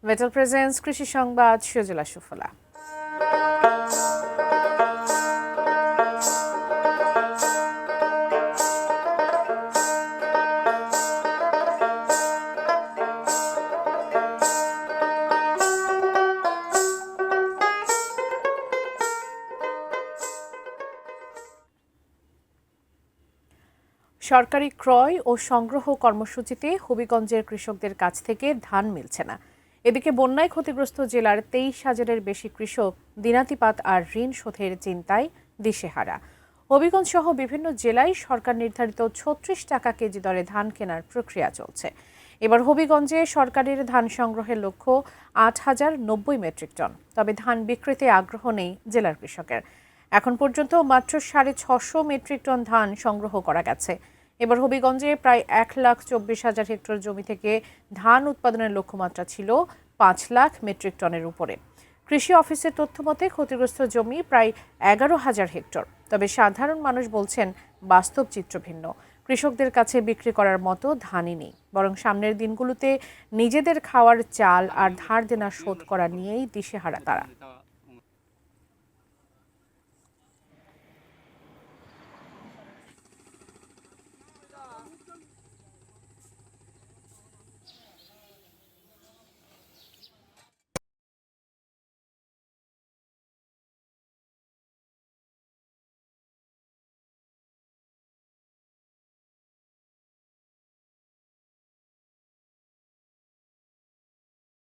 Metal presence কৃষি সংবাদ সুজলা সুফলা। সরকারি ক্রয় ও সংগ্রহ কর্মসূচিতে হবিগঞ্জের কৃষকদের কাছ থেকে ধান মিলছে না। এদিকে বন্যায় ক্ষতিগ্রস্ত জেলার 23,000-এর বেশি কৃষক দিনাতিপাত আর ঋণ শোধের চিন্তায় দিশেহারা। হবিগঞ্জ সহ বিভিন্ন জেলায় সরকার নির্ধারিত 36 টাকা কেজি দরে ধান কেনার প্রক্রিয়া চলছে। এবার হবিগঞ্জে সরকারের ধান সংগ্রহের লক্ষ্য 8,090 মেট্রিক টন। তবে ধান বিক্রিতে আগ্রহ নেই জেলার কৃষকের। এখন পর্যন্ত মাত্র 650 মেট্রিক টন ধান সংগ্রহ করা গেছে। এবার হবিগঞ্জে প্রায় 1,24,000 হেক্টর জমি থেকে ধান উৎপাদনের লক্ষ্যমাত্রা ছিল 5 লাখ মেট্রিক টনের উপরে। কৃষি অফিসের তথ্য মতে ক্ষতিগ্রস্ত জমি প্রায় 11,000 হেক্টর। তবে সাধারণ মানুষ বলছেন বাস্তব চিত্র ভিন্ন। কৃষকদের কাছে বিক্রি করার মতো ধানই নেই, বরং সামনের দিনগুলোতে নিজেদের খাওয়ার চাল আর ধার দেনা শোধ করা নিয়েই দিশেহারা তারা।